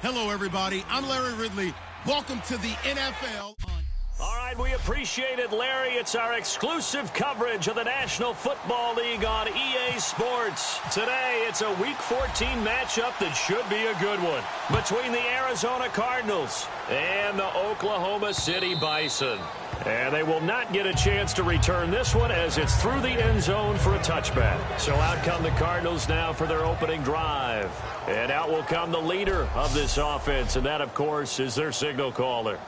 Hello, everybody. I'm Larry Ridley. Welcome to the NFL. All right, we appreciate it, Larry. It's our exclusive coverage of the National Football League on EA Sports. Today, it's a Week 14 matchup that should be a good one between the Arizona Cardinals and the Oklahoma City Bison. And they will not get a chance to return this one as it's through the end zone for a touchback. So out come the Cardinals now for their opening drive. And out will come the leader of this offense, and that, of course, is their signal caller.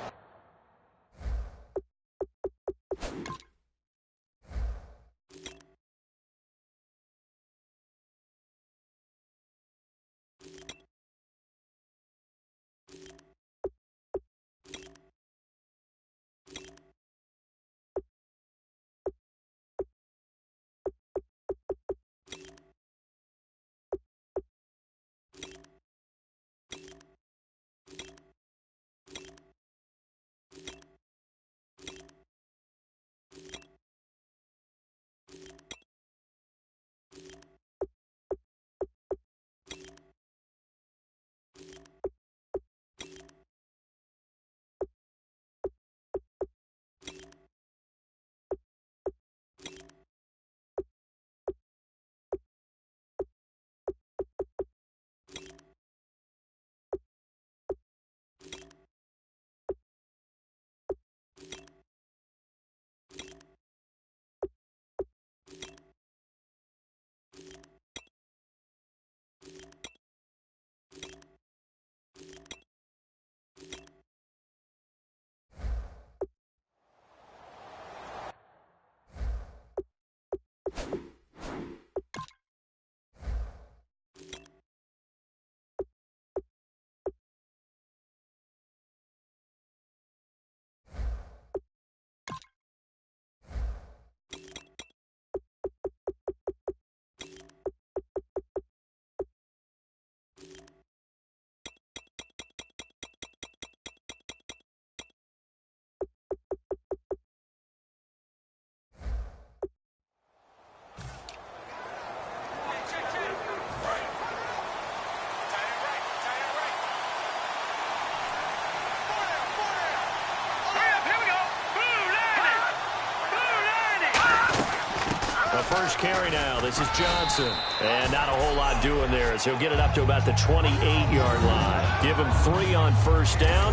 First carry now. This is Johnson. And not a whole lot doing there as he'll get it up to about the 28-yard line. Give him 3 on first down.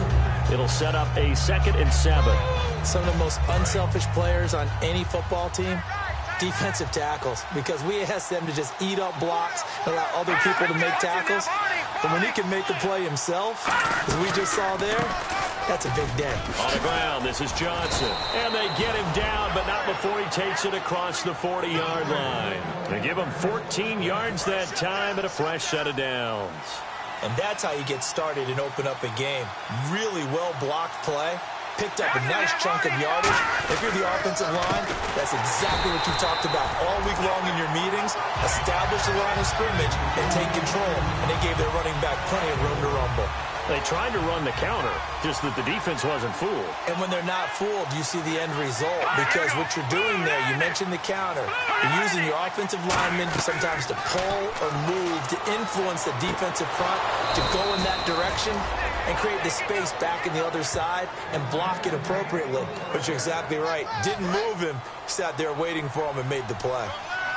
It'll set up a 2nd and 7. Some of the most unselfish players on any football team, defensive tackles, because we ask them to just eat up blocks, allow other people to make tackles. But when he can make the play himself, as we just saw there, that's a big day. On the ground, this is Johnson. And they get him down, but not before he takes it across the 40-yard line. They give him 14 yards that time and a fresh set of downs. And that's how you get started and open up a game. Really well-blocked play. Picked up a nice chunk of yardage. If you're the offensive line, that's exactly what you've talked about all week long in your meetings. Establish the line of scrimmage and take control. And they gave their running back plenty of room to rumble. They tried to run the counter, just that the defense wasn't fooled. And when they're not fooled, you see the end result. Because what you're doing there, you mentioned the counter. You're using your offensive linemen sometimes to pull or move, to influence the defensive front, to go in that direction and create the space back in the other side and block it appropriately. But you're exactly right. Didn't move him, sat there waiting for him and made the play.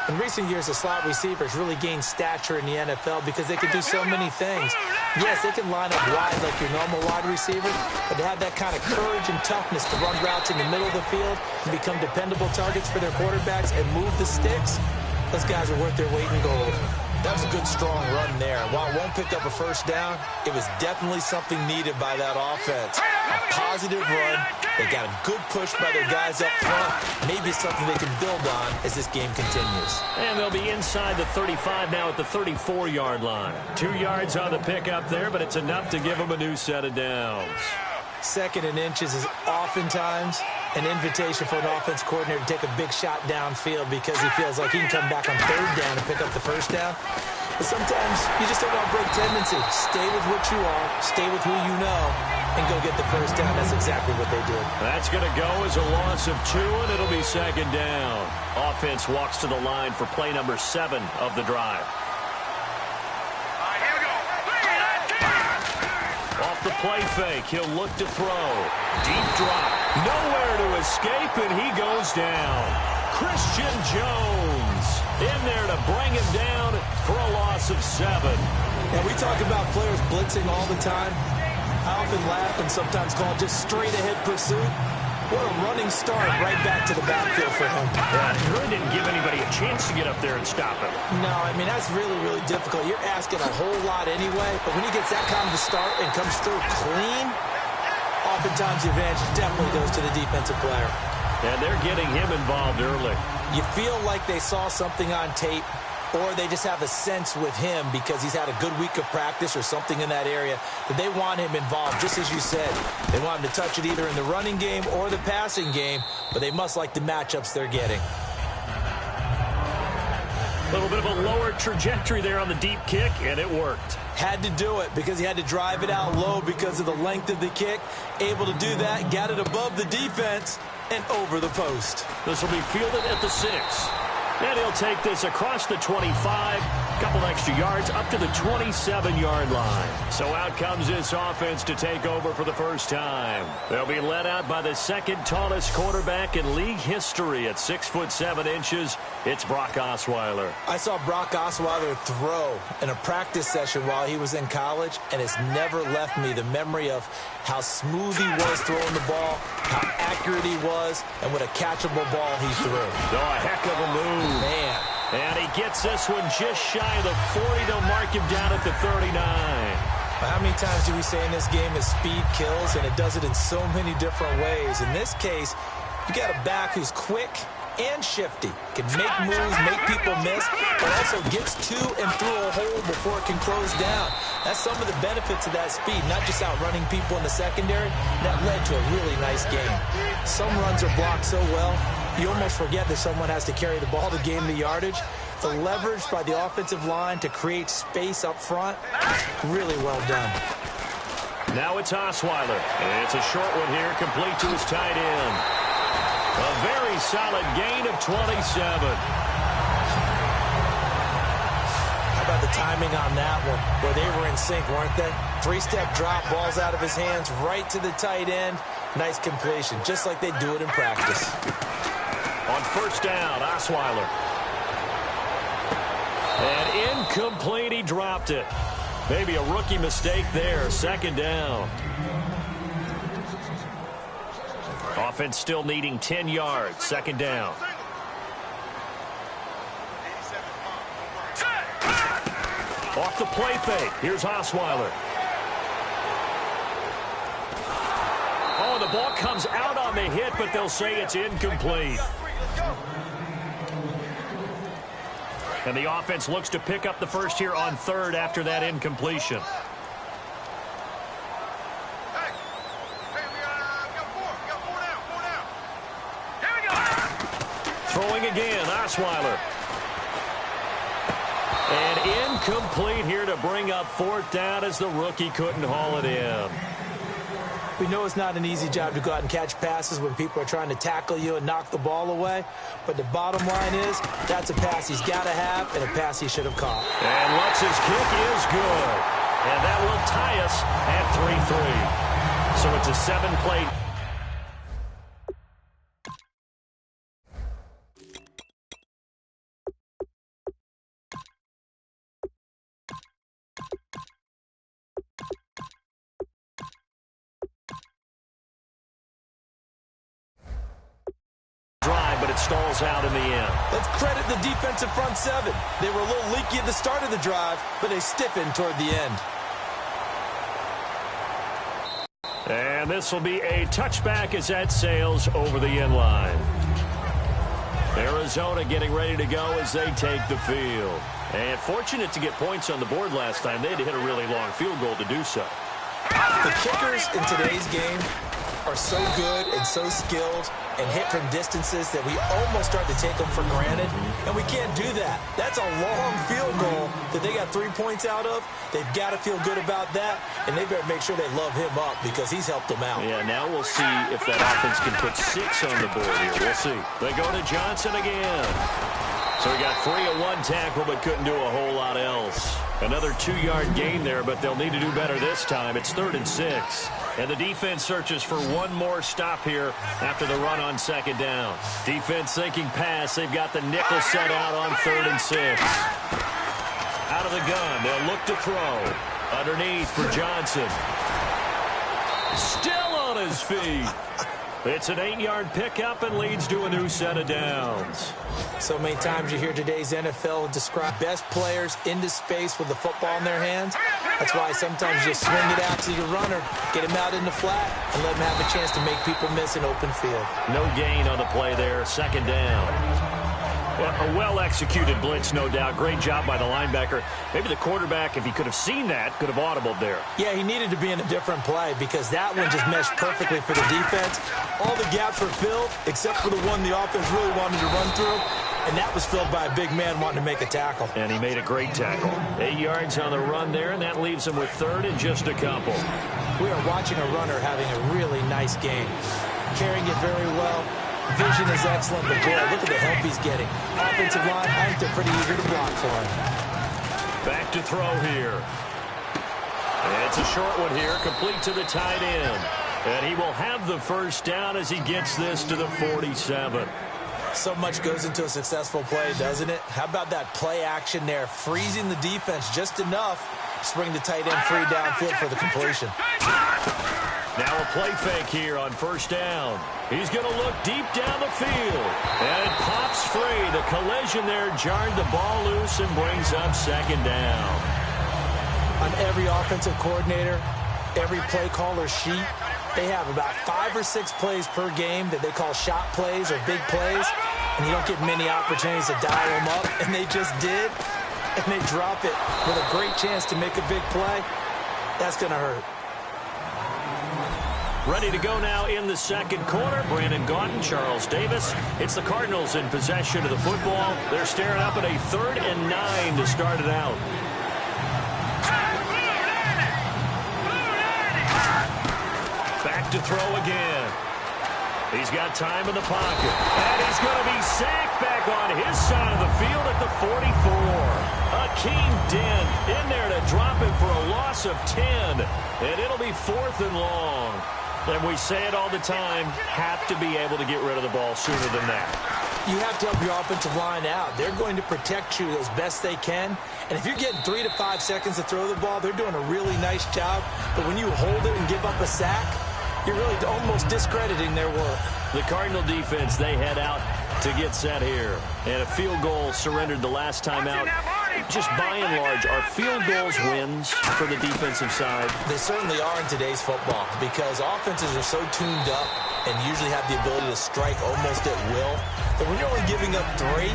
In recent years, the slot receivers really gained stature in the NFL because they can do so many things. Yes, they can line up wide like your normal wide receiver, but to have that kind of courage and toughness to run routes in the middle of the field and become dependable targets for their quarterbacks and move the sticks, those guys are worth their weight in gold. That was a good, strong run there. While it won't pick up a first down, it was definitely something needed by that offense. A positive run. They got a good push by their guys up front. Maybe it's something they can build on as this game continues. And they'll be inside the 35 now at the 34-yard line. 2 yards on the pickup there, but it's enough to give them a new set of downs. 2nd and inches is oftentimes an invitation for an offense coordinator to take a big shot downfield because he feels like he can come back on 3rd down and pick up the first down. But sometimes you just don't want to break tendency. Stay with what you are, stay with who you know, and go get the first down. That's exactly what they did. That's going to go as a loss of 2, and it'll be 2nd down. Offense walks to the line for play number 7 of the drive. play fake. He'll look to throw. Deep drop. Nowhere to escape, and he goes down. Christian Jones in there to bring him down for a loss of 7. And we talk about players blitzing all the time. I often laugh and sometimes call it just straight-ahead pursuit. What a running start right back to the backfield for him. Yeah, he really didn't give anybody a chance to get up there and stop him. No, I mean, that's really, really difficult. You're asking a whole lot anyway, but when he gets that kind of a start and comes through clean, oftentimes the advantage definitely goes to the defensive player. And they're getting him involved early. You feel like they saw something on tape, or they just have a sense with him because he's had a good week of practice or something in that area that they want him involved, just as you said. They want him to touch it either in the running game or the passing game, but they must like the matchups they're getting. A little bit of a lower trajectory there on the deep kick, and it worked. Had to do it because he had to drive it out low because of the length of the kick. Able to do that, got it above the defense and over the post. This will be fielded at the 6. And he'll take this across the 25, couple extra yards up to the 27-yard line. So out comes this offense to take over for the first time. They'll be led out by the second tallest quarterback in league history at 6'7". It's Brock Osweiler. I saw Brock Osweiler throw in a practice session while he was in college, and it's never left me the memory of how smooth he was throwing the ball, how accurate he was, and what a catchable ball he threw. Oh, a heck of a move. Man. And he gets this one just shy of the 40 to mark him down at the 39. How many times do we say in this game that speed kills, and it does it in so many different ways? In this case, you got a back who's quick and shifty, can make moves, make people miss, but also gets to and through a hole before it can close down. That's some of the benefits of that speed, not just outrunning people in the secondary. That led to a really nice game. Some runs are blocked so well, you almost forget that someone has to carry the ball to gain the yardage. The leverage by the offensive line to create space up front, really well done. Now it's Osweiler. And it's a short one here, complete to his tight end. A very solid gain of 27. How about the timing on that one, where they were in sync, weren't they? 3-step drop, balls out of his hands, right to the tight end. Nice completion, just like they do it in practice. On first down, Osweiler. And incomplete, he dropped it. Maybe a rookie mistake there, second down. Offense still needing 10 yards, second down. Off the play fake, here's Osweiler. Oh, the ball comes out on the hit, but they'll say it's incomplete. And the offense looks to pick up the first here on third after that incompletion. Throwing again, Osweiler. And incomplete here to bring up fourth down as the rookie couldn't haul it in. We know it's not an easy job to go out and catch passes when people are trying to tackle you and knock the ball away. But the bottom line is, that's a pass he's got to have and a pass he should have caught. And Lutz's kick is good. And that will tie us at 3-3. So it's a 7-play. But it stalls out in the end. Let's credit the defensive front seven. They were a little leaky at the start of the drive, but they stiffened toward the end. And this will be a touchback as that sails over the end line. Arizona getting ready to go as they take the field. And fortunate to get points on the board last time. They had to hit a really long field goal to do so. The kickers in today's game are so good and so skilled and hit from distances that we almost start to take them for granted, and we can't do that. That's a long field goal that they got 3 points out of. They've got to feel good about that, and they better make sure they love him up because he's helped them out. Yeah, now we'll see if that offense can put 6 on the board here. We'll see. They go to Johnson again. So we got 3 at one tackle, but couldn't do a whole lot else. Another 2-yard gain there, but they'll need to do better this time. It's 3rd and 6. And the defense searches for one more stop here after the run on 2nd down. Defense thinking pass. They've got the nickel set out on 3rd and 6. Out of the gun. They'll look to throw. Underneath for Johnson. Still on his feet. It's an 8-yard pickup and leads to a new set of downs. So many times you hear today's NFL describe best players into space with the football in their hands. That's why sometimes you swing it out to your runner, get him out in the flat, and let him have a chance to make people miss an open field. No gain on the play there, 2nd down. A well-executed blitz, no doubt. Great job by the linebacker. Maybe the quarterback, if he could have seen that, could have audibled there. Yeah, he needed to be in a different play because that one just meshed perfectly for the defense. All the gaps were filled except for the one the offense really wanted to run through, and that was filled by a big man wanting to make a tackle. And he made a great tackle. 8 yards on the run there, and that leaves him with 3rd and just a couple. We are watching a runner having a really nice game. Carrying it very well. Vision is excellent, but boy, look at the help he's getting. Offensive line, I think they're pretty eager to block for him. Back to throw here. And it's a short one here, complete to the tight end. And he will have the 1st down as he gets this to the 47. So much goes into a successful play, doesn't it? How about that play action there, freezing the defense just enough to bring the tight end free downfield for the completion. Now a play fake here on 1st down. He's going to look deep down the field. And it pops free. The collision there jarred the ball loose and brings up 2nd down. On every offensive coordinator, every play caller sheet, they have about 5 or 6 plays per game that they call shot plays or big plays. And you don't get many opportunities to dial them up. And they just did. And they drop it with a great chance to make a big play. That's going to hurt. Ready to go now in the 2nd quarter. Brandon Gaudin, Charles Davis. It's the Cardinals in possession of the football. They're staring up at a 3rd and 9 to start it out. Back to throw again. He's got time in the pocket. And he's going to be sacked back on his side of the field at the 44. Akeem Dent in there to drop him for a loss of 10. And it'll be 4th and long. And we say it all the time, have to be able to get rid of the ball sooner than that. You have to help your offensive line out. They're going to protect you as best they can. And if you're getting 3 to 5 seconds to throw the ball, they're doing a really nice job. But when you hold it and give up a sack, you're really almost discrediting their work. The Cardinal defense, they head out to get set here. And a field goal surrendered the last time out. Just by and large, are field goals wins for the defensive side? They certainly are in today's football because offenses are so tuned up and usually have the ability to strike almost at will. But when you're only giving up 3,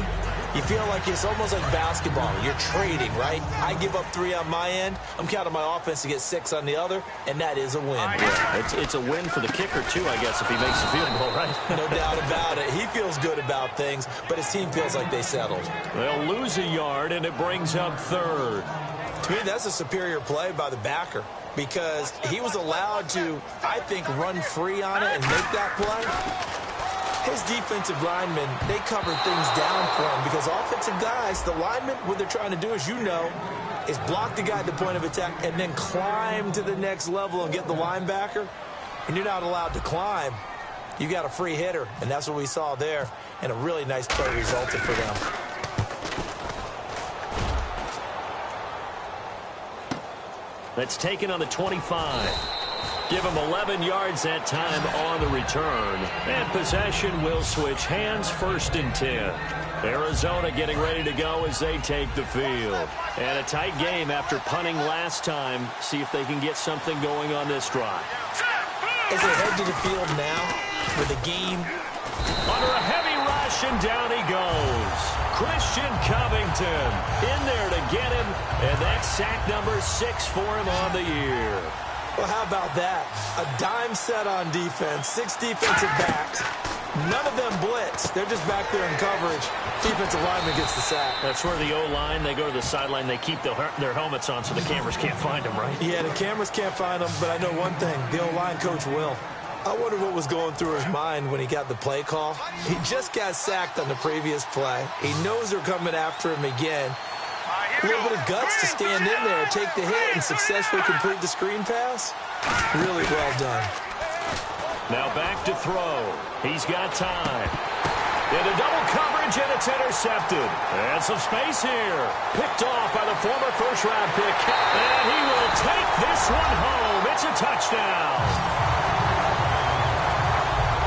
you feel like it's almost like basketball. You're trading, right? I give up 3 on my end. I'm counting my offense to get 6 on the other, and that is a win. Yeah, it's a win for the kicker, too, I guess, if he makes the field goal, right? No doubt about it. He feels good about things, but his team feels like they settled. They'll lose a yard, and it brings up 3rd. To me, that's a superior play by the backer because he was allowed to, I think, run free on it and make that play. His defensive linemen, they cover things down for him because offensive guys, the linemen, what they're trying to do, as you know, is block the guy at the point of attack and then climb to the next level and get the linebacker. And you're not allowed to climb. You got a free hitter, and that's what we saw there. And a really nice play resulted for them. That's taken on the 25. Give him 11 yards that time on the return. And possession will switch hands, 1st and 10. Arizona getting ready to go as they take the field. And a tight game after punting last time. See if they can get something going on this drive. As they head to the field now with the game under a heavy rush, and down he goes. Christian Covington in there to get him. And that's sack number 6 for him on the year. Well, how about that? A dime set on defense, 6 defensive backs. None of them blitz. They're just back there in coverage. Defensive lineman gets the sack. That's where the O-line, they go to the sideline, they keep their helmets on so the cameras can't find them, right? Yeah, the cameras can't find them, but I know one thing. The O-line coach will. I wonder what was going through his mind when he got the play call. He just got sacked on the previous play. He knows they're coming after him again. A little bit of guts to stand in there, take the hit, and successfully complete the screen pass. Really well done. Now back to throw. He's got time. Into double coverage, and it's intercepted. And some space here. Picked off by the former first-round pick. And he will take this one home. It's a touchdown.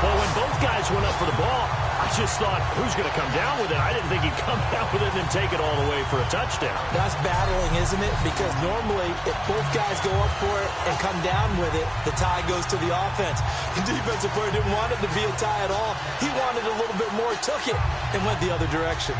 Well, when both guys went up for the ball, I just thought, who's going to come down with it? I didn't think he'd come down with it and then take it all the way for a touchdown. That's battling, isn't it? Because normally, if both guys go up for it and come down with it, the tie goes to the offense. The defensive player didn't want it to be a tie at all. He wanted a little bit more, took it, and went the other direction.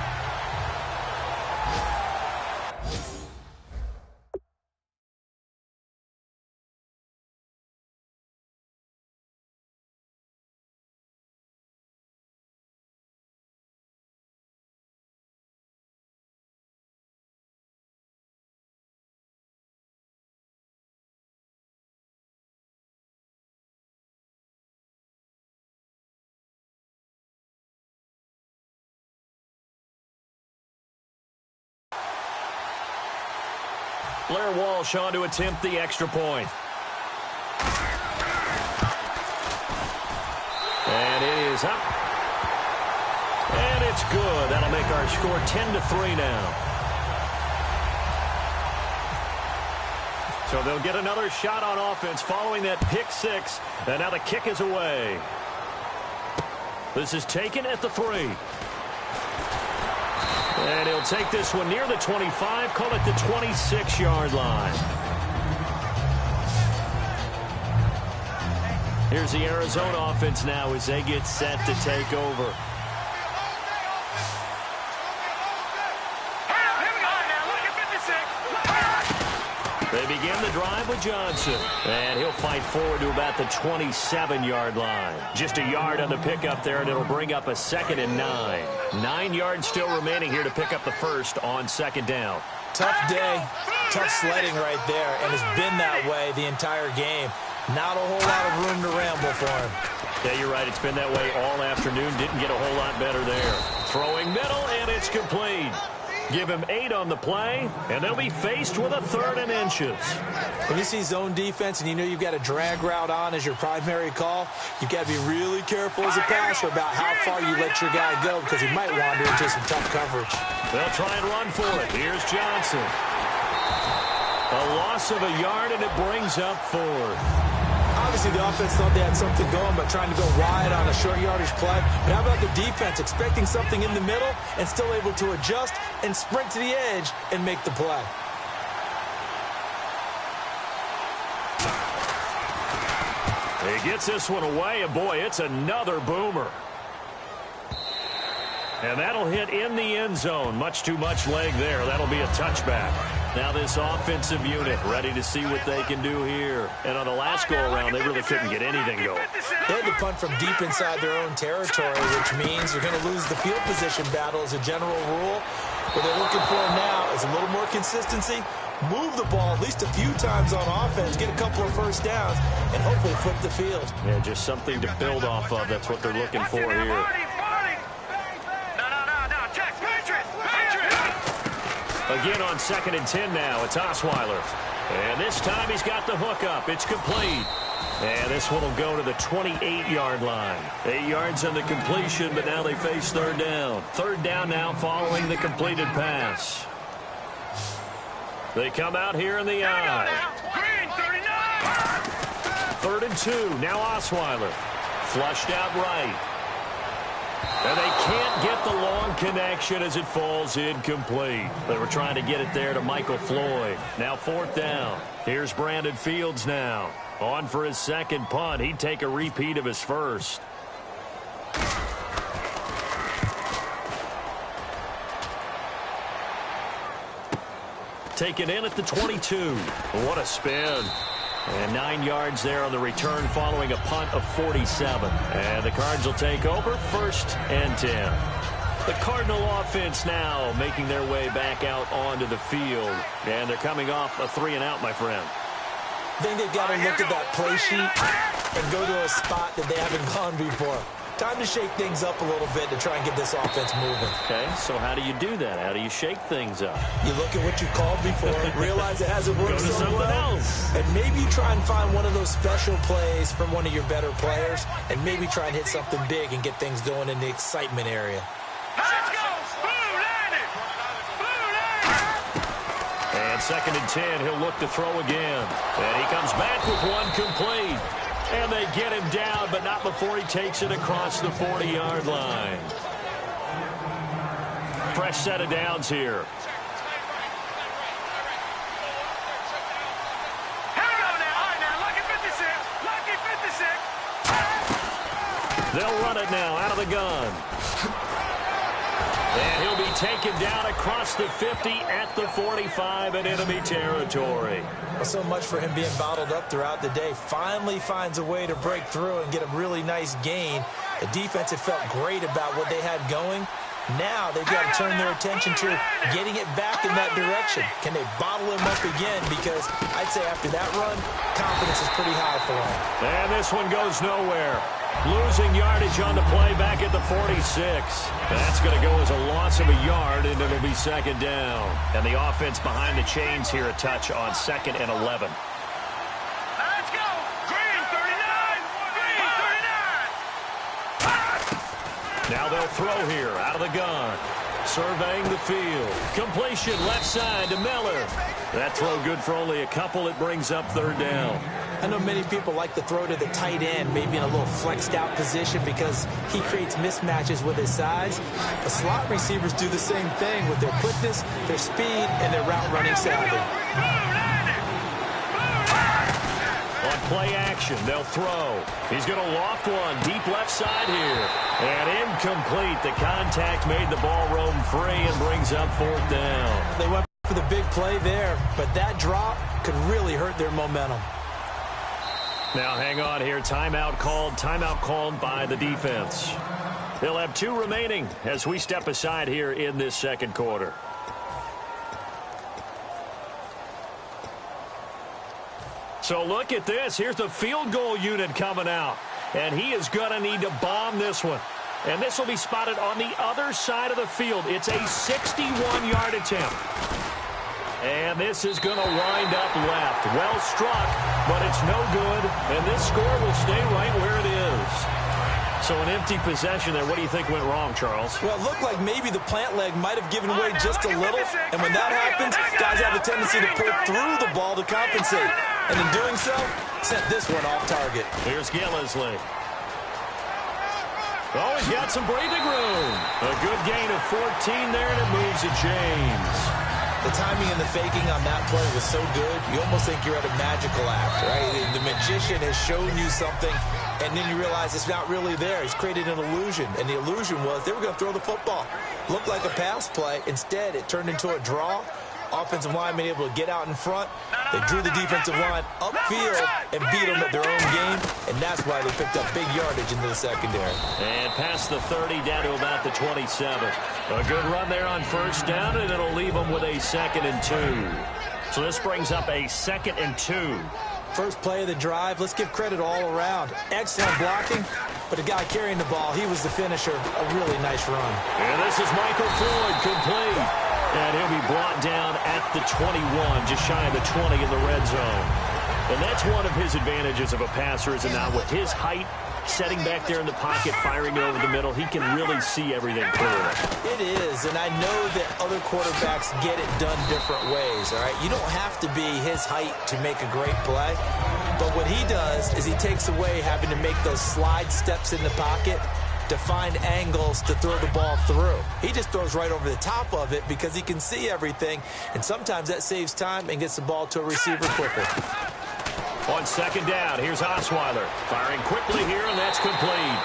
Blair Walsh on to attempt the extra point. And it is up. And it's good. That'll make our score 10-3 now. So they'll get another shot on offense following that pick six. And now the kick is away. This is taken at the 3. And he'll take this one near the 25, call it the 26-yard line. Here's the Arizona offense now as they get set to take over. They begin the drive with Johnson. And he'll fight forward to about the 27-yard line. Just a yard on the pickup there, and it'll bring up a 2nd and 9. 9 yards still remaining here to pick up the first on 2nd down. Tough day, tough sledding right there, and it's been that way the entire game. Not a whole lot of room to ramble for him. Yeah, you're right. It's been that way all afternoon. Didn't get a whole lot better there. Throwing middle, and it's complete. Give him 8 on the play, and they'll be faced with a 3rd and inches. When you see zone defense and you know you've got a drag route on as your primary call, you've got to be really careful as a passer about how far you let your guy go because he might wander into some tough coverage. They'll try and run for it. Here's Johnson. A loss of a yard, and it brings up 4th. Obviously, the offense thought they had something going by trying to go wide on a short yardage play. But how about the defense expecting something in the middle and still able to adjust and sprint to the edge and make the play? He gets this one away, and boy, it's another boomer. And that'll hit in the end zone. Much too much leg there. That'll be a touchback. Now this offensive unit ready to see what they can do here. And on the last go-around, they really couldn't get anything going. They had to punt from deep inside their own territory, which means you're going to lose the field position battle as a general rule. What they're looking for now is a little more consistency, move the ball at least a few times on offense, get a couple of first downs, and hopefully flip the field. Yeah, just something to build off of. That's what they're looking for here. Again on 2nd and 10 now. It's Osweiler. And this time he's got the hook up. It's complete. And this one will go to the 28-yard line. 8 yards on the completion, but now they face 3rd down. 3rd down now following the completed pass. They come out here in the eye. 3rd and 2. Now Osweiler. Flushed out right. And they can't get the long connection as it falls incomplete. They were trying to get it there to Michael Floyd. Now 4th down. Here's Brandon Fields now. On for his 2nd punt. He'd take a repeat of his first. Taken in at the 22. What a spin. And 9 yards there on the return following a punt of 47. And the Cards will take over 1st and 10. The Cardinal offense now making their way back out onto the field. And they're coming off a 3-and-out, my friend. I think they've got to look at that play sheet and go to a spot that they haven't gone before. time to shake things up a little bit to try and get this offense moving. Okay, so how do you do that? How do you shake things up? You look at what you called before, realize it hasn't worked Go to so something well, else. and maybe you try and find one of those special plays from one of your better players, and maybe try and hit something big and get things going in the excitement area. Let's go! Blue landed! Blue landed! And 2nd and 10, he'll look to throw again. And he comes back with one complete. And they get him down, but not before he takes it across the 40-yard line. Fresh set of downs here. Hang on now. All right, now. Lucky 56. Lucky 56. They'll run it now out of the gun. And he'll be taken down across the 50 at the 45 in enemy territory. Well, so much for him being bottled up throughout the day. Finally finds a way to break through and get a really nice gain. The defense had felt great about what they had going. Now they've got to turn their attention to getting it back in that direction. Can they bottle him up again? Because I'd say after that run, confidence is pretty high for him. And this one goes nowhere. Losing yardage on the play back at the 46. That's going to go as a loss of a yard, and it'll be 2nd down. And the offense behind the chains here a touch on 2nd and 11. Let's go! Green 39! Green 39! Now they'll throw here out of the gun. Surveying the field. Completion left side to Miller. That throw good for only a couple. It brings up 3rd down. I know many people like to throw to the tight end, maybe in a little flexed out position because he creates mismatches with his size. The slot receivers do the same thing with their quickness, their speed, and their route running savvy. On play action, they'll throw. He's going to loft one deep left side here. And incomplete. The contact made the ball roam free and brings up 4th down. They went for the big play there, but that drop could really hurt their momentum. Now hang on here. Timeout called by the defense. They'll have 2 remaining as we step aside here in this 2nd quarter. So look at this. Here's the field goal unit coming out. And he is going to need to bomb this one. And this will be spotted on the other side of the field. It's a 61-yard attempt. And this is going to wind up left. Well struck, but it's no good. And this score will stay right where it is. So an empty possession there. What do you think went wrong, Charles? Well, it looked like maybe the plant leg might have given way just a little. And when that happens, guys have a tendency to pull through the ball to compensate. And in doing so, sent this one off target. Here's Gillisley. Oh, he's got some breathing room. A good gain of 14 there, and it moves to James. The timing and the faking on that play was so good, you almost think you're at a magical act, right? The magician has shown you something, and then you realize it's not really there. He's created an illusion, and the illusion was they were going to throw the football. Looked like a pass play. Instead, it turned into a draw. Offensive linemen able to get out in front. They drew the defensive line upfield and beat them at their own game, and that's why they picked up big yardage into the secondary. And past the 30 down to about the 27. A good run there on 1st down, and it'll leave them with a 2nd and 2. So this brings up a 2nd and 2. First play of the drive, let's give credit all around. Excellent blocking, but the guy carrying the ball, he was the finisher. A really nice run. And this is Michael Floyd, complete. And he'll be brought down at the 21, just shy of the 20 in the red zone. And that's one of his advantages of a passer, is now with his height, setting back there in the pocket, firing over the middle, he can really see everything clearly. It is, and I know that other quarterbacks get it done different ways, all right? You don't have to be his height to make a great play, but what he does is he takes away having to make those slide steps in the pocket to find angles to throw the ball through. He just throws right over the top of it because he can see everything, and sometimes that saves time and gets the ball to a receiver quicker. On 2nd down, here's Osweiler. Firing quickly here, and that's complete.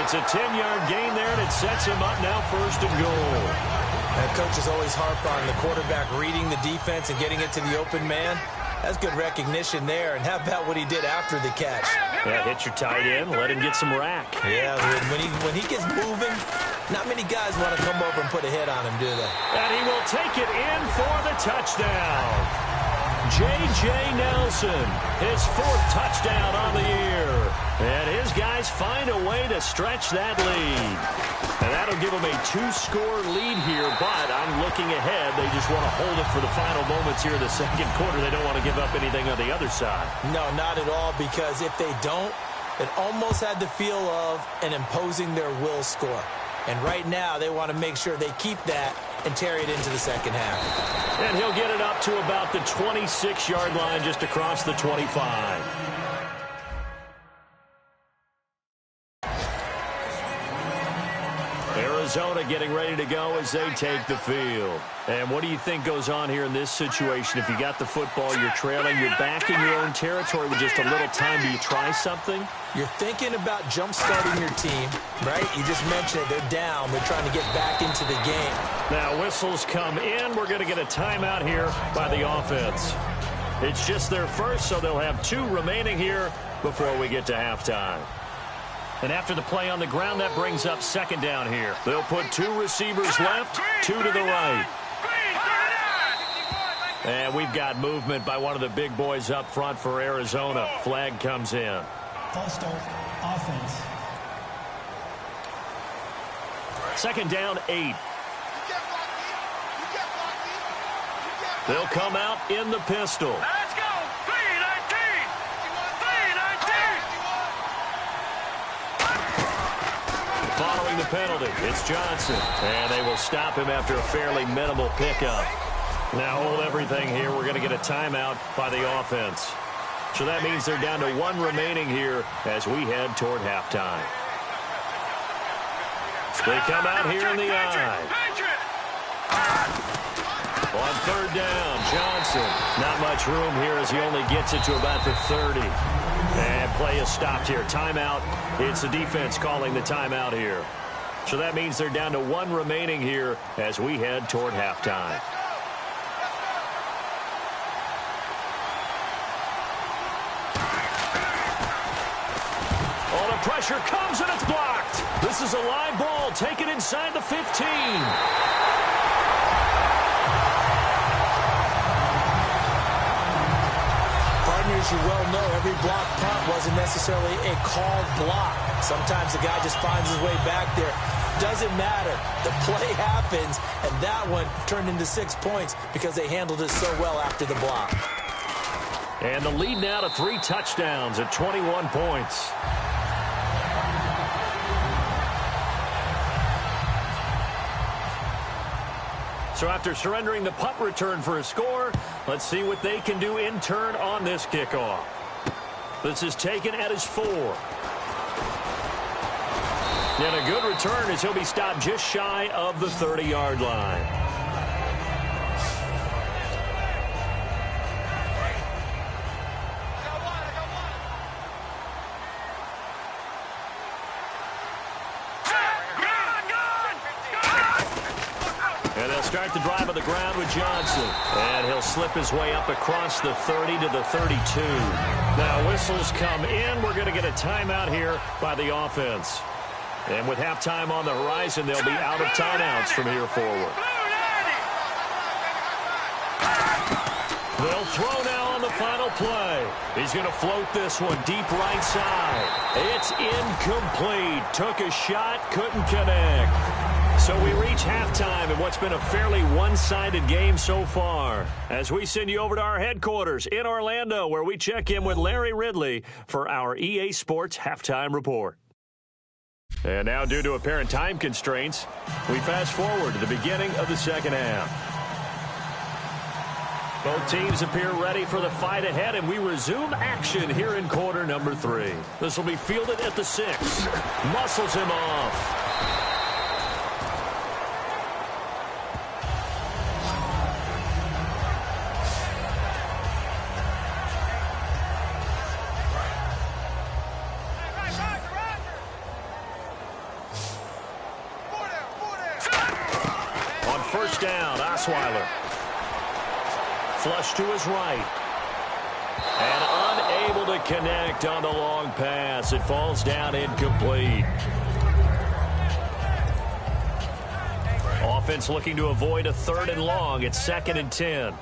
It's a 10-yard gain there, and it sets him up now 1st and goal. And coaches always harp on the quarterback reading the defense and getting it to the open man. That's good recognition there. And how about what he did after the catch? Yeah, hit your tight end, let him get some rack. Yeah, when he gets moving, not many guys want to come over and put a hit on him, do they? And he will take it in for the touchdown. J.J. Nelson, his 4th touchdown on the year. And his guys find a way to stretch that lead. And that'll give them a 2-score lead here, but I'm looking ahead. They just want to hold it for the final moments here in the second quarter. They don't want to give up anything on the other side. No, not at all, because if they don't, it almost had the feel of an imposing their will score. And right now, they want to make sure they keep that and carry it into the second half. And he'll get it up to about the 26-yard line, just across the 25. Arizona getting ready to go as they take the field. And what do you think goes on here in this situation? If you got the football, you're trailing, you're back in your own territory with just a little time. Do you try something? You're thinking about jump-starting your team, right? You just mentioned it. They're down. They're trying to get back into the game. Now whistles come in. We're going to get a timeout here by the offense. It's just their first, so they'll have 2 remaining here before we get to halftime. And after the play on the ground, that brings up second down here. They'll put 2 receivers left, 2 to the right. And we've got movement by one of the big boys up front for Arizona. Flag comes in. False start, offense. Second down, 8. They'll come out in the pistol. Let's go. 3-19. 3-19. Following the penalty, it's Johnson. And they will stop him after a fairly minimal pickup. Now hold everything here. We're going to get a timeout by the offense. So that means they're down to 1 remaining here as we head toward halftime. They come out here in the eye. On third down, Johnson. Not much room here as he only gets it to about the 30. And play is stopped here. Timeout. It's the defense calling the timeout here. So that means they're down to 1 remaining here as we head toward halftime. Oh, the pressure comes and it's blocked. This is a live ball taken inside the 15. As you well know, every block punt wasn't necessarily a called block. Sometimes the guy just finds his way back there. Doesn't matter. The play happens, and that one turned into 6 points because they handled it so well after the block. And the lead now to 3 touchdowns at 21 points. So after surrendering the punt return for a score, let's see what they can do in turn on this kickoff. This is taken at his 4. And a good return as he'll be stopped just shy of the 30-yard line. Start the drive on the ground with Johnson. And he'll slip his way up across the 30 to the 32. Now whistles come in. We're going to get a timeout here by the offense. And with halftime on the horizon, they'll be out of timeouts from here forward. They'll throw now on the final play. He's going to float this one deep right side. It's incomplete. Took a shot, couldn't connect. So we reach halftime in what's been a fairly one-sided game so far. As we send you over to our headquarters in Orlando, where we check in with Larry Ridley for our EA Sports Halftime Report. And now, due to apparent time constraints, we fast forward to the beginning of the second half. Both teams appear ready for the fight ahead, and we resume action here in quarter number 3. This will be fielded at the 6. Muscles him off. First down, Osweiler. Flush to his right. And unable to connect on the long pass. It falls down incomplete. Offense looking to avoid a 3rd and long. It's 2nd and 10.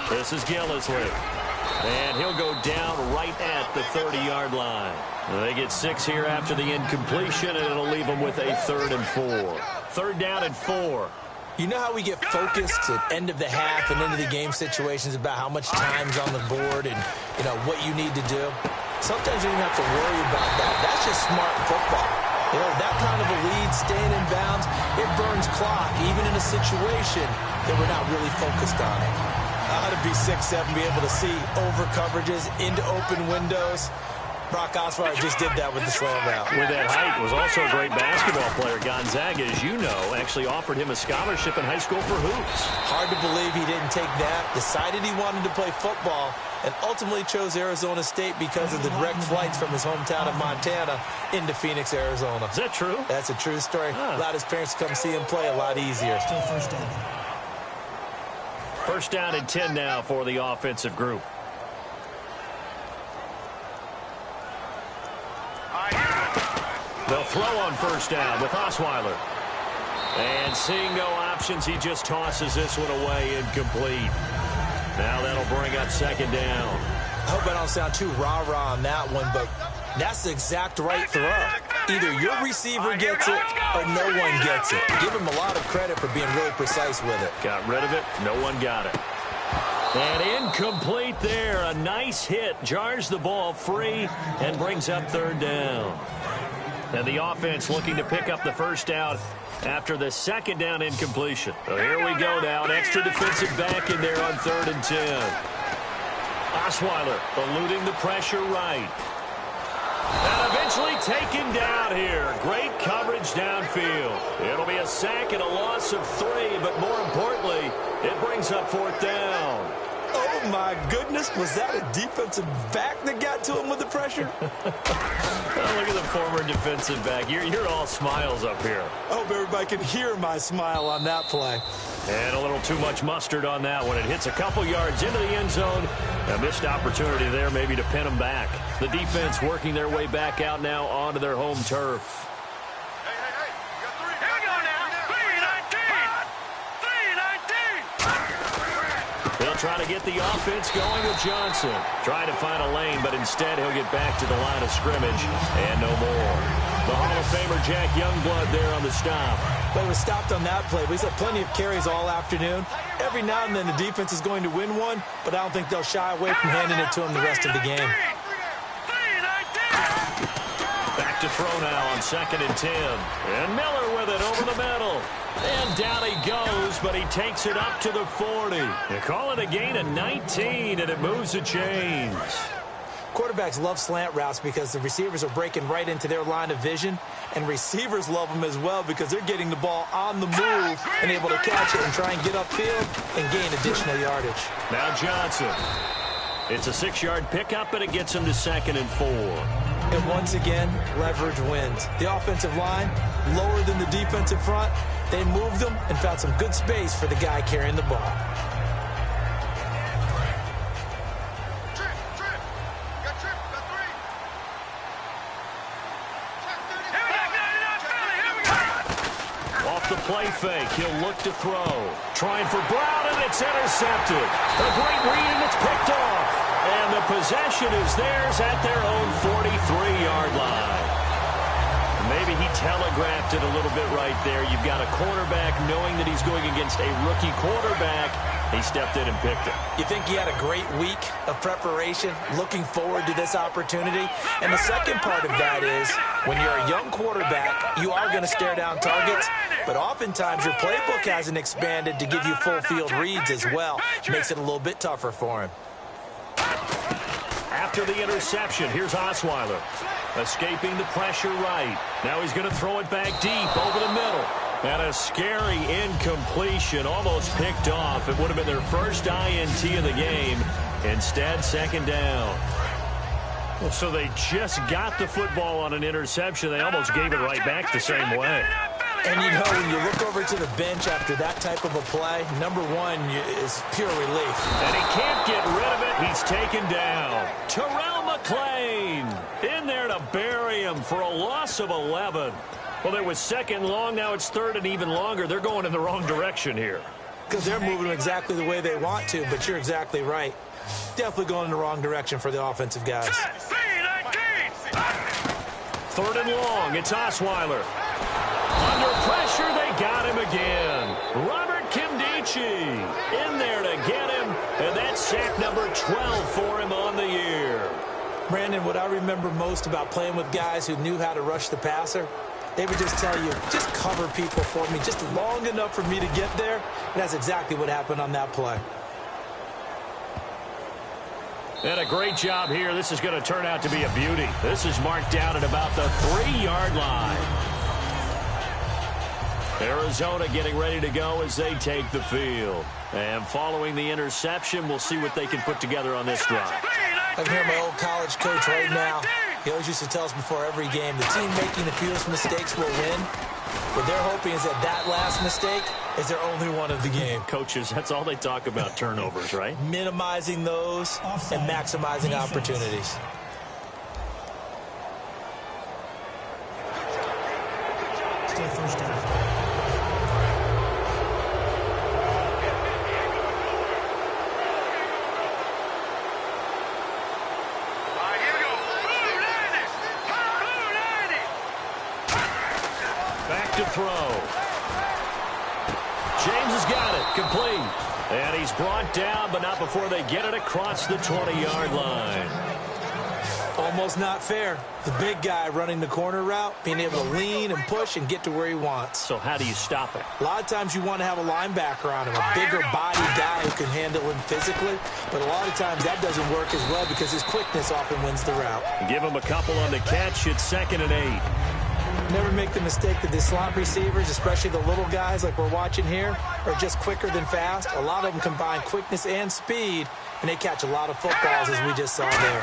This is Gillisley. And he'll go down right at the 30-yard line. They get 6 here after the incompletion, and it'll leave them with a 3rd and 4. 3rd down and 4. You know how we get focused at end of the half and into the game situations about how much time's on the board and, you know, what you need to do? Sometimes you don't have to worry about that. That's just smart football. You know, that kind of a lead, staying in bounds, it burns clock, even in a situation that we're not really focused on it. How to be 6'7", be able to see over coverages into open windows. Brock Osweiler just did that with the slam route. With that height, was also a great basketball player. Gonzaga, as you know, actually offered him a scholarship in high school for hoops. Hard to believe he didn't take that, decided he wanted to play football, and ultimately chose Arizona State because of the direct flights from his hometown of Montana into Phoenix, Arizona. Is that true? That's a true story. Allowed his parents to come see him play a lot easier. Still first down. 1st down and 10 now for the offensive group. They'll throw on 1st down with Osweiler. And seeing no options, he just tosses this one away incomplete. Now that'll bring up 2nd down. I hope I don't sound too rah-rah on that one, but that's the exact right throw. Either your receiver gets it or no one gets it. Give him a lot of credit for being really precise with it. Got rid of it. No one got it. And incomplete there. A nice hit. Jars the ball free and brings up 3rd down. And the offense looking to pick up the 1st down after the 2nd down incompletion. So here we go now. An extra defensive back in there on 3rd and 10. Osweiler eluding the pressure right. And eventually taken down here. Great coverage downfield. It'll be a sack and a loss of 3, but more importantly, it brings up 4th down. Oh, my goodness. Was that a defensive back that got to him with the pressure? Oh, look at the former defensive back. You're all smiles up here. I hope everybody can hear my smile on that play. And a little too much mustard on that one. It hits a couple yards into the end zone. A missed opportunity there maybe to pin them back. The defense working their way back out now onto their home turf. They'll try to get the offense going with Johnson. Trying to find a lane, but instead he'll get back to the line of scrimmage and no more. The Hall of Famer Jack Youngblood there on the stop. But he was stopped on that play. But he's had plenty of carries all afternoon. Every now and then the defense is going to win one, but I don't think they'll shy away from handing it to him the rest of the game. Back to throw now on 2nd and 10. And Miller with it over the middle. And down he goes, but he takes it up to the 40. You call it a gain of 19, and it moves the chains. Quarterbacks love slant routes because the receivers are breaking right into their line of vision, and receivers love them as well because they're getting the ball on the move and able to catch it and try and get upfield and gain additional yardage. Now Johnson. It's a 6-yard pickup, and it gets him to 2nd and 4. And once again, leverage wins. The offensive line, lower than the defensive front. They moved them and found some good space for the guy carrying the ball. Off the play fake, he'll look to throw. Trying for Brown, and it's intercepted. A great read, and it's picked off. And the possession is theirs at their own 43-yard line. Maybe he telegraphed it a little bit right there. You've got a quarterback knowing that he's going against a rookie quarterback. He stepped in and picked it. You think he had a great week of preparation, looking forward to this opportunity? And the second part of that is, when you're a young quarterback, you are going to stare down targets, but oftentimes your playbook hasn't expanded to give you full field reads as well. Makes it a little bit tougher for him. After the interception, here's Osweiler. Escaping the pressure right. Now he's going to throw it back deep over the middle. And a scary incompletion, almost picked off. It would have been their first INT of the game. Instead, 2nd down. Well, so they just got the football on an interception. They almost gave it right back the same way. And you know, when you look over to the bench after that type of a play, number one is pure relief. And he can't get rid of it. He's taken down. Terrell McClain in there to bury him for a loss of 11. Well, it was 2nd long. Now it's 3rd and even longer. They're going in the wrong direction here. because they're moving exactly the way they want to, but you're exactly right. Definitely going in the wrong direction for the offensive guys. 3rd and long. It's Osweiler. Under pressure, they got him again. Robert Kimdichie in there to get him, and that's sack number 12 for him on the year. Brandon, what I remember most about playing with guys who knew how to rush the passer, they would just tell you, just cover people for me, just long enough for me to get there. And that's exactly what happened on that play. And a great job here. This is going to turn out to be a beauty. This is marked down at about the 3-yard line. Arizona getting ready to go as they take the field. And following the interception, we'll see what they can put together on this drive. I can hear my old college coach right now. He always used to tell us before every game, the team making the fewest mistakes will win. What they're hoping is that last mistake is their only one of the game. Coaches, that's all they talk about, turnovers, right? Minimizing those and maximizing opportunities. Still first down. To throw. James has got it. Complete. And he's brought down, but not before they get it across the 20-yard line. Almost not fair. The big guy running the corner route, being able to lean and push and get to where he wants. So how do you stop it? A lot of times you want to have a linebacker on him, a bigger body guy who can handle him physically. But a lot of times that doesn't work as well because his quickness often wins the route. Give him a couple on the catch. It's 2nd and 8. Never make the mistake that the slot receivers, especially the little guys like we're watching here, are just quicker than fast. A lot of them combine quickness and speed, and they catch a lot of footballs, as we just saw there.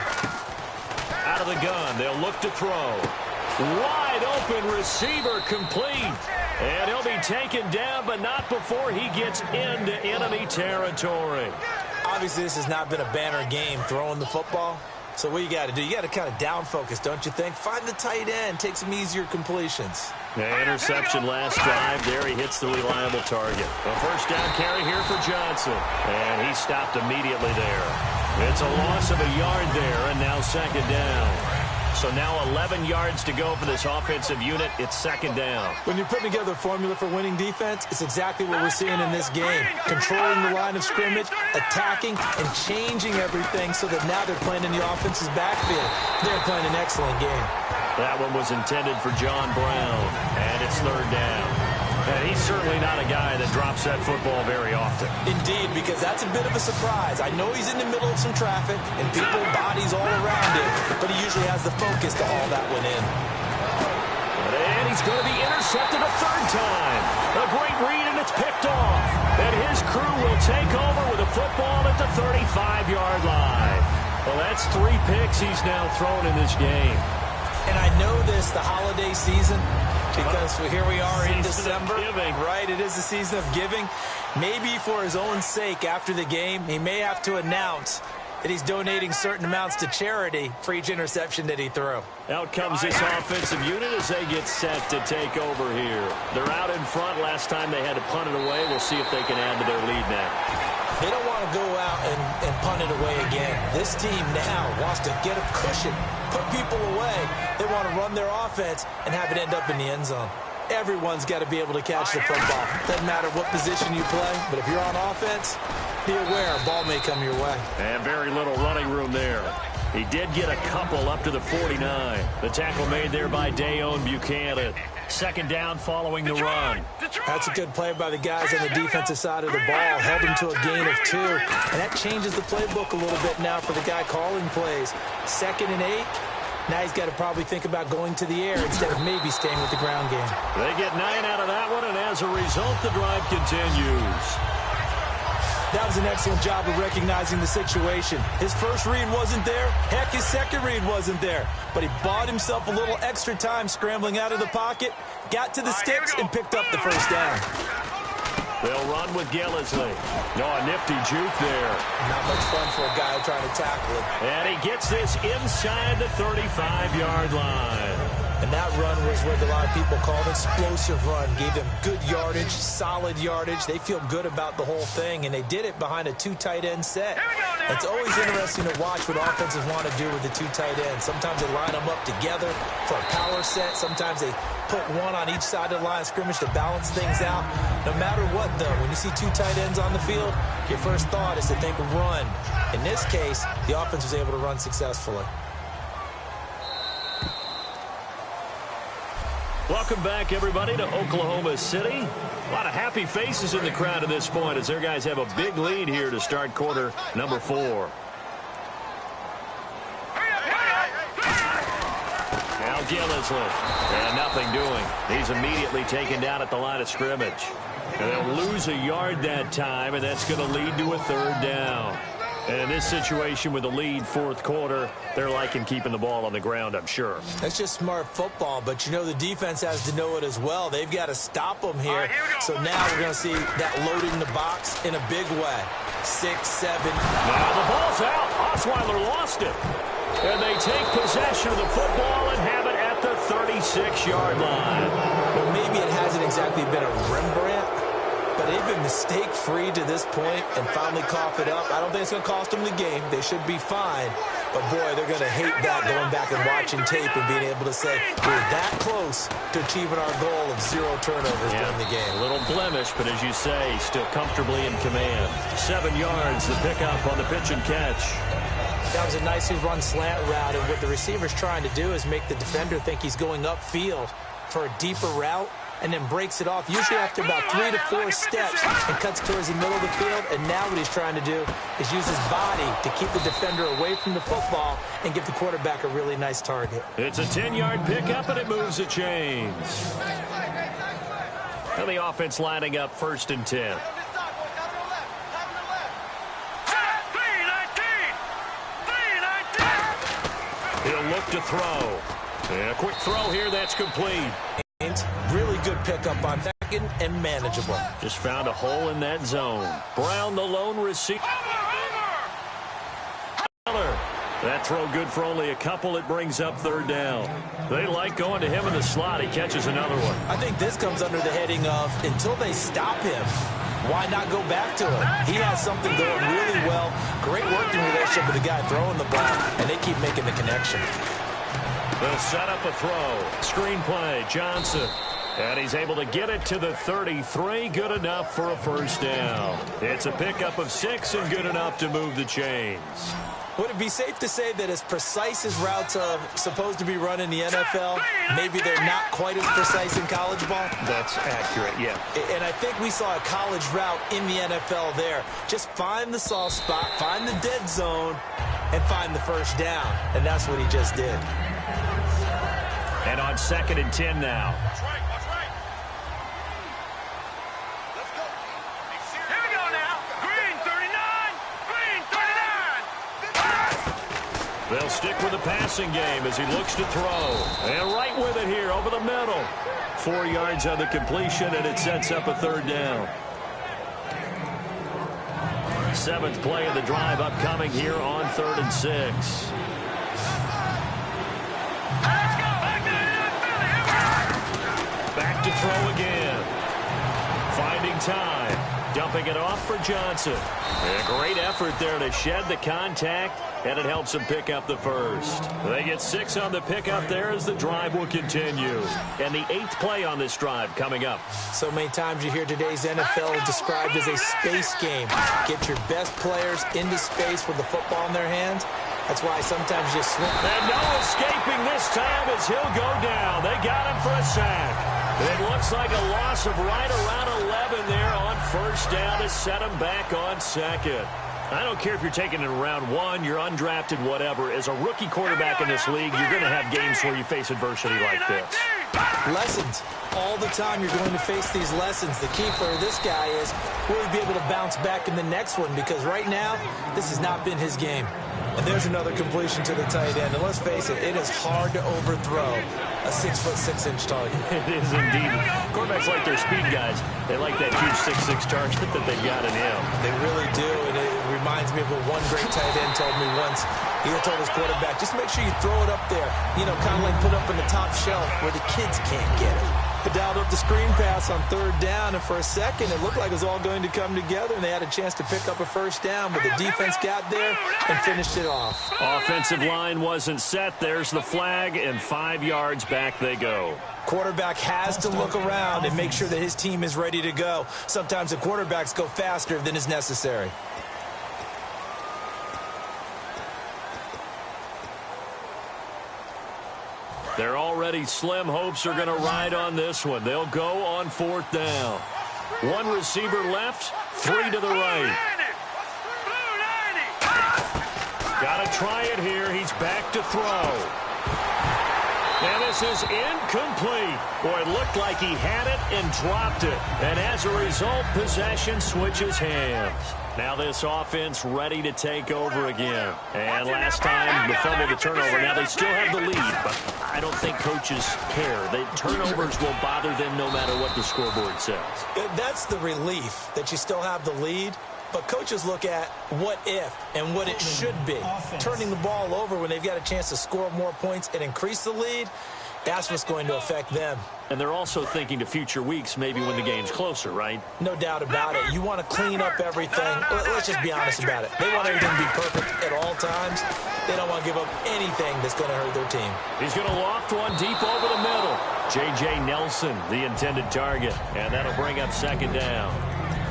Out of the gun, they'll look to throw. Wide open receiver complete. And he'll be taken down, but not before he gets into enemy territory. Obviously, this has not been a banner game throwing the football. So what you got to do, you got to kind of down focus, don't you think? Find the tight end, take some easier completions. The interception last drive. There he hits the reliable target. A first down carry here for Johnson. And he stopped immediately there. It's a loss of a yard there, and now 2nd down. So now 11 yards to go for this offensive unit. It's 2nd down. When you're putting together a formula for winning defense, it's exactly what we're seeing in this game. Controlling the line of scrimmage, attacking, and changing everything so that now they're playing in the offense's backfield. They're playing an excellent game. That one was intended for John Brown, and it's 3rd down. And he's certainly not a guy that drops that football very often. Indeed, because that's a bit of a surprise. I know he's in the middle of some traffic and people, bodies all around him, but he usually has the focus to haul that one in. And he's going to be intercepted a 3rd time. A great read, and it's picked off. And his crew will take over with a football at the 35-yard line. Well, that's 3 picks he's now thrown in this game. And I know this, the holiday season, because here we are in December, right? It is the season of giving. Maybe for his own sake after the game, he may have to announce that he's donating certain amounts to charity for each interception that he threw. Out comes this offensive unit as they get set to take over here. They're out in front. Last time they had to punt it away. We'll see if they can add to their lead now. They don't want to go out and punt it away again. This team now wants to get a cushion, put people away. They want to run their offense and have it end up in the end zone. Everyone's got to be able to catch the football. Doesn't matter what position you play, but if you're on offense, be aware a ball may come your way. And very little running room there. He did get a couple up to the 49. The tackle made there by Dayon Buchanan. 2nd down following the run. That's a good play by the guys on the defensive side of the ball. Held him to a gain of 2. And that changes the playbook a little bit now for the guy calling plays. 2nd and 8. Now he's got to probably think about going to the air instead of maybe staying with the ground game. They get 9 out of that one, and as a result, the drive continues. That was an excellent job of recognizing the situation. His first read wasn't there. Heck, his second read wasn't there. But he bought himself a little extra time scrambling out of the pocket, got to the sticks, and picked up the first down. They'll run with Gillisley. No, a nifty juke there. Not much fun for a guy trying to tackle it. And he gets this inside the 35-yard line. And that run was what a lot of people called explosive run. Gave them good yardage, solid yardage. They feel good about the whole thing, and they did it behind a 2 tight end set. It's always interesting to watch what offenses want to do with the 2 tight ends. Sometimes they line them up together for a power set. Sometimes they put one on each side of the line of scrimmage to balance things out. No matter what, though, when you see 2 tight ends on the field, your first thought is to think run. In this case, the offense was able to run successfully. Welcome back, everybody, to Oklahoma City. A lot of happy faces in the crowd at this point as their guys have a big lead here to start quarter number 4. Now Gillisley, and nothing doing. He's immediately taken down at the line of scrimmage. And they'll lose a yard that time, and that's going to lead to a 3rd down. And in this situation with the lead 4th quarter, they're liking keeping the ball on the ground, I'm sure. That's just smart football, but you know the defense has to know it as well. They've got to stop them here. So now we're going to see that loading the box in a big way. 6, 7. Now the ball's out. Osweiler lost it. And they take possession of the football and have it at the 36-yard line. Well, maybe it hasn't exactly been a Rembrandt, but they've been mistake-free to this point and finally cough it up. I don't think it's going to cost them the game. They should be fine. But, boy, they're going to hate that going back and watching tape and being able to say we're that close to achieving our goal of 0 turnovers during the game. A little blemish, but as you say, still comfortably in command. 7 yards, the pickup on the pitch and catch. That was a nicely run slant route, and what the receiver's trying to do is make the defender think he's going upfield for a deeper route, and then breaks it off, usually after about 3 to 4 steps, and cuts towards the middle of the field. And now what he's trying to do is use his body to keep the defender away from the football and give the quarterback a really nice target. It's a 10-yard pickup, and it moves the chains. And the offense lining up 1st and 10. He'll look to throw. And a quick throw here, that's complete. Really good pickup on 2nd and manageable. Just found a hole in that zone. Brown, the lone receiver. That throw good for only a couple. It brings up 3rd down. They like going to him in the slot. He catches another one. I think this comes under the heading of until they stop him, why not go back to him? He has something going really well. Great working relationship with the guy throwing the ball, and they keep making the connection. They'll set up a throw. Screen play, Johnson. And he's able to get it to the 33. Good enough for a 1st down. It's a pickup of 6 and good enough to move the chains. Would it be safe to say that as precise as routes are supposed to be run in the NFL, maybe they're not quite as precise in college ball? That's accurate, yeah. And I think we saw a college route in the NFL there. Just find the soft spot, find the dead zone, and find the 1st down. And that's what he just did. And on 2nd and 10 now. Watch right. Let's go. Here we go now. Green 39. Green 39. They'll stick with the passing game as he looks to throw. And right with it here over the middle. 4 yards on the completion, and it sets up a 3rd down. 7th play of the drive upcoming here on 3rd and 6. Back to throw again. Finding time. Dumping it off for Johnson. A great effort there to shed the contact, and it helps them pick up the 1st. They get 6 on the pickup there as the drive will continue. And the 8th play on this drive coming up. So many times you hear today's NFL described as a space game. Get your best players into space with the football in their hands. That's why sometimes you swing. And no escaping this time as he'll go down. They got him for a sack. It looks like a loss of right around 11 there on 1st down to set him back on 2nd. I don't care if you're taking it in round 1, you're undrafted, whatever. As a rookie quarterback in this league, you're going to have games where you face adversity like this. Lessons. All the time you're going to face these lessons. The key for this guy is will he be able to bounce back in the next one? Because right now, this has not been his game. And there's another completion to the tight end. And let's face it, it is hard to overthrow a 6'6" target. It is indeed. Quarterbacks like their speed guys. They like that huge 6'6" target that they've got in him. They really do. And it reminds me of what one great tight end told me once. He told his quarterback, just make sure you throw it up there. You know, kind of like put up in the top shelf where the kids can't get it. He dialed up the screen pass on 3rd down, and for a second, it looked like it was all going to come together, and they had a chance to pick up a first down, but the defense got there and finished it off. Offensive line wasn't set. There's the flag, and 5 yards back they go. Quarterback has to look around and make sure that his team is ready to go. Sometimes the quarterbacks go faster than is necessary. They're already slim hopes are going to ride on this one. They'll go on 4th down. 1 receiver left, 3 to the right. Got to try it here. He's back to throw. And this is incomplete. Boy, it looked like he had it and dropped it. And as a result, possession switches hands. Now this offense ready to take over again. And last time, the fumble, the turnover. Now they still have the lead, but I don't think coaches care. The turnovers will bother them no matter what the scoreboard says. That's the relief, that you still have the lead. But coaches look at what if and what it should be. Turning the ball over when they've got a chance to score more points and increase the lead, that's what's going to affect them. And they're also thinking to future weeks, maybe when the game's closer, right? No doubt about it. You want to clean up everything. Let's just be honest about it. They want everything to be perfect at all times. They don't want to give up anything that's going to hurt their team. He's going to loft one deep over the middle. J.J. Nelson, the intended target. And that'll bring up 2nd down.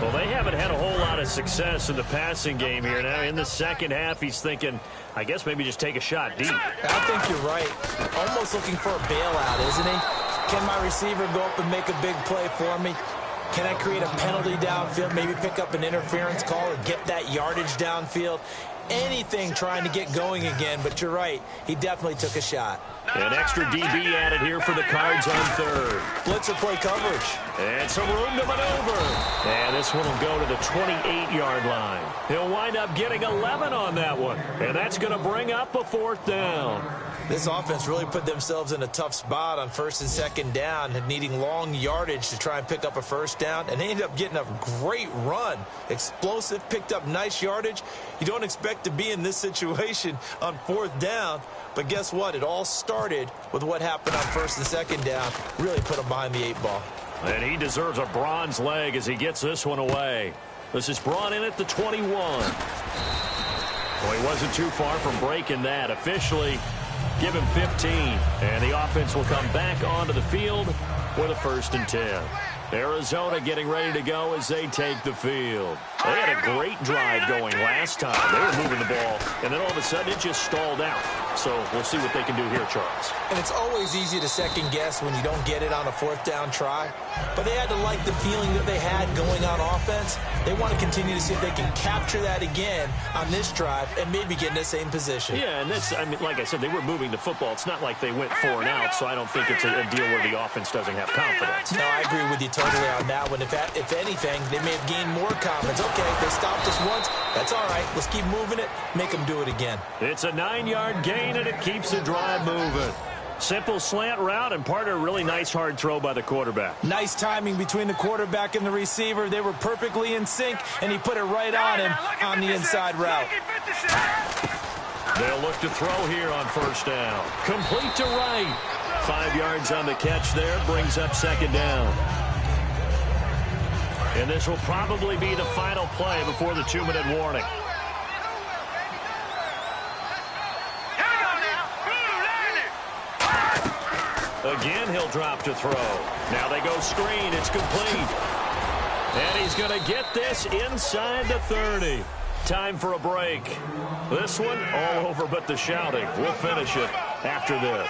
Well, they haven't had a whole lot of success in the passing game here. Now, in the second half, he's thinking, I guess maybe just take a shot deep. I think you're right. Almost looking for a bailout, isn't he? Can my receiver go up and make a big play for me? Can I create a penalty downfield, maybe pick up an interference call and get that yardage downfield? Anything trying to get going again, but you're right. He definitely took a shot. An extra DB added here for the Cards on 3rd. Blitzer play coverage. And some room to maneuver. And this one will go to the 28-yard line. He'll wind up getting 11 on that one. And that's going to bring up a 4th down. This offense really put themselves in a tough spot on 1st and 2nd down, needing long yardage to try and pick up a first down, and they ended up getting a great run. Explosive, picked up nice yardage. You don't expect to be in this situation on 4th down, but guess what? It all started with what happened on 1st and 2nd down. Really put them behind the 8 ball. And he deserves a bronze leg as he gets this one away. This is brought in at the 21. Well, he wasn't too far from breaking that. Officially, give him 15. And the offense will come back onto the field with a 1st and 10. Arizona getting ready to go as they take the field. They had a great drive going last time. They were moving the ball, and then all of a sudden it just stalled out. So we'll see what they can do here, Charles. And it's always easy to second guess when you don't get it on a 4th down try. But they had to like the feeling that they had going on offense. They want to continue to see if they can capture that again on this drive and maybe get in the same position. Yeah, and that's, I mean, like I said, they were moving the football. It's not like they went 4 and out, so I don't think it's a deal where the offense doesn't have confidence. No, I agree with you totally on that one. If anything, they may have gained more confidence. Okay, they stopped us once. That's all right. Let's keep moving it. Make them do it again. It's a 9-yard gain, and it keeps the drive moving. Simple slant route, and part of a really nice hard throw by the quarterback. Nice timing between the quarterback and the receiver. They were perfectly in sync, and he put it right on him on the inside route. They'll look to throw here on 1st down. Complete to right. 5 yards on the catch there, brings up 2nd down. And this will probably be the final play before the 2-minute warning. Again, he'll drop to throw. Now they go screen. It's complete. And he's going to get this inside the 30. Time for a break. This one all over but the shouting. We'll finish it after this.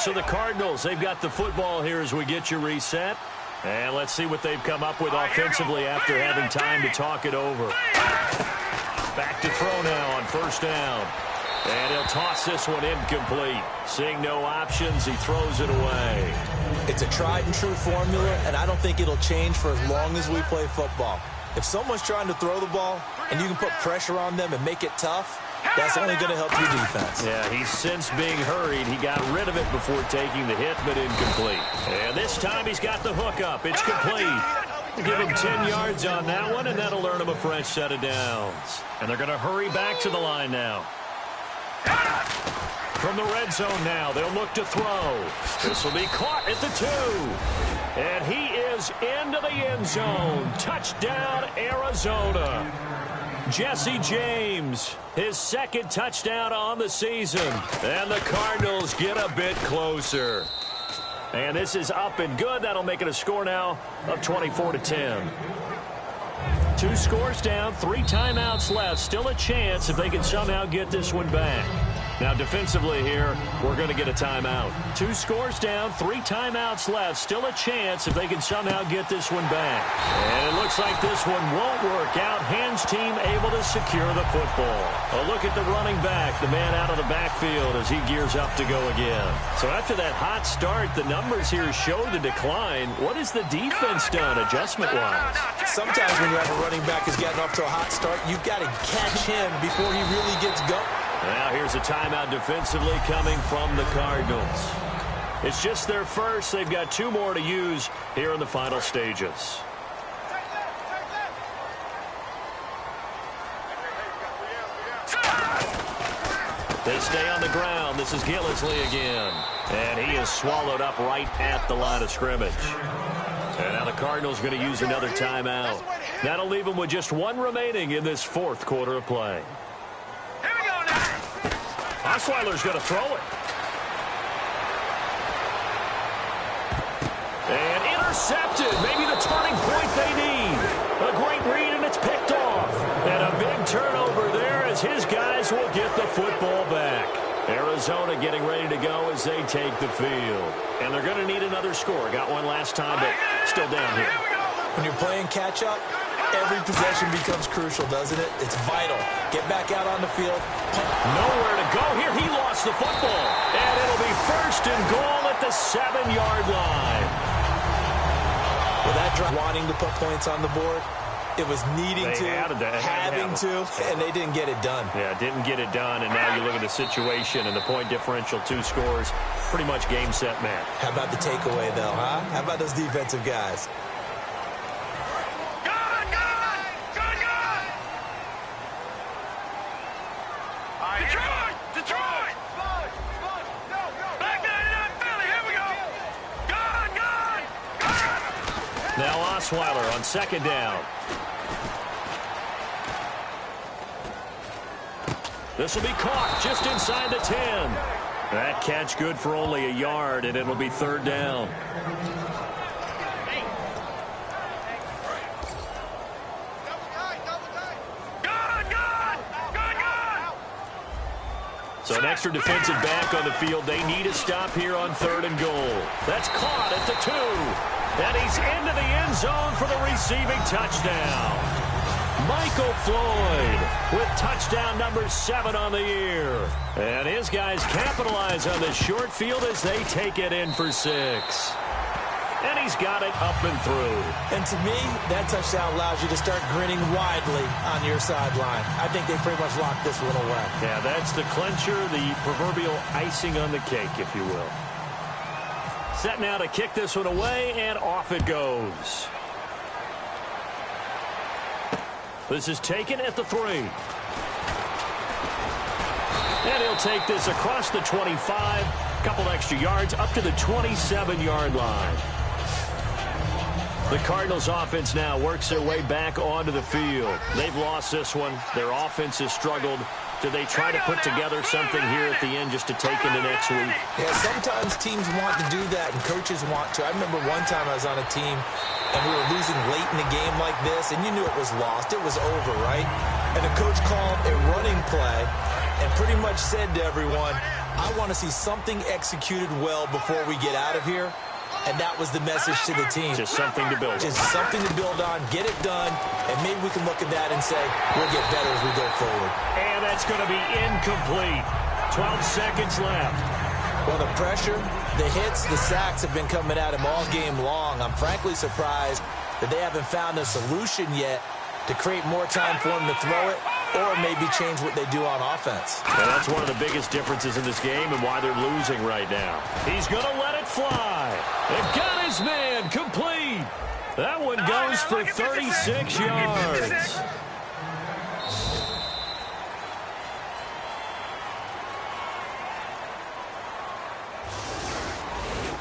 So the Cardinals, they've got the football here as we get you reset. And let's see what they've come up with offensively after having time to talk it over. Back to throw now on 1st down. And he'll toss this one incomplete. Seeing no options, he throws it away. It's a tried and true formula, and I don't think it'll change for as long as we play football. If someone's trying to throw the ball and you can put pressure on them and make it tough, that's only going to help your defense. Yeah, he's since being hurried. He got rid of it before taking the hit, but incomplete. And this time he's got the hook up. It's complete. Give him 10 yards on that one, and that'll earn him a fresh set of downs. And they're going to hurry back to the line now. From the red zone now, they'll look to throw. This will be caught at the 2. And he is into the end zone. Touchdown, Arizona. Jesse James, his second touchdown on the season. And the Cardinals get a bit closer. And this is up and good. That'll make it a score now of 24-10. 2 scores down, 3 timeouts left. Still a chance if they can somehow get this one back. Now, defensively here, we're going to get a timeout. 2 scores down, 3 timeouts left. Still a chance if they can somehow get this one back. And it looks like this one won't work out. Hands team able to secure the football. A look at the running back, the man out of the backfield as he gears up to go again. So after that hot start, the numbers here show the decline. What has the defense done adjustment-wise? Sometimes when you have a running back who's getting off to a hot start, you've got to catch him before he really gets going. Now here's a timeout defensively coming from the Cardinals. It's just their first. They've got 2 more to use here in the final stages. They stay on the ground. This is Gillisley again. And he is swallowed up right at the line of scrimmage. And now the Cardinals going to use another timeout. That'll leave them with just 1 remaining in this 4th quarter of play. Osweiler's going to throw it. And intercepted. Maybe the turning point they need. A great read, and it's picked off. And a big turnover there as his guys will get the football back. Arizona getting ready to go as they take the field. And they're going to need another score. Got one last time, but still down here. When you're playing catch-up, every possession becomes crucial, doesn't it? It's vital. Get back out on the field. Nowhere to go here. He lost the football. And it'll be 1st and goal at the 7-yard line. Well, that drive, wanting to put points on the board, it was needing having to, and they didn't get it done. Yeah, didn't get it done, and now you look at the situation and the point differential, 2 scores, pretty much game, set, match. How about the takeaway, though, huh? How about those defensive guys? Now Osweiler on 2nd down. This will be caught just inside the 10. That catch good for only a yard, and it'll be 3rd down. So an extra defensive back on the field. They need a stop here on 3rd and goal. That's caught at the 2. And he's into the end zone for the receiving touchdown. Michael Floyd with touchdown number 7 on the year. And his guys capitalize on the short field as they take it in for 6. And he's got it up and through. And to me, that touchdown allows you to start grinning widely on your sideline. I think they pretty much locked this one away. Yeah, that's the clincher, the proverbial icing on the cake, if you will. Set now to kick this one away, and off it goes. This is taken at the 3. And he'll take this across the 25, couple extra yards, up to the 27-yard line. The Cardinals offense now works their way back onto the field. They've lost this one. Their offense has struggled. Do they try to put together something here at the end just to take into next week? Yeah, sometimes teams want to do that and coaches want to. I remember one time I was on a team and we were losing late in the game like this, and you knew it was lost. It was over, right? And the coach called a running play and pretty much said to everyone, I want to see something executed well before we get out of here. And that was the message to the team. Just something to build on. Just something to build on, get it done, and maybe we can look at that and say, we'll get better as we go forward. And that's going to be incomplete. 12 seconds left. Well, the pressure, the hits, the sacks have been coming at him all game long. I'm frankly surprised that they haven't found a solution yet to create more time for him to throw it or maybe change what they do on offense. And that's one of the biggest differences in this game and why they're losing right now. He's going to let it fly. They've got his man complete. That one goes for 36 yards.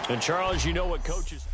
And, Charles, you know what coaches...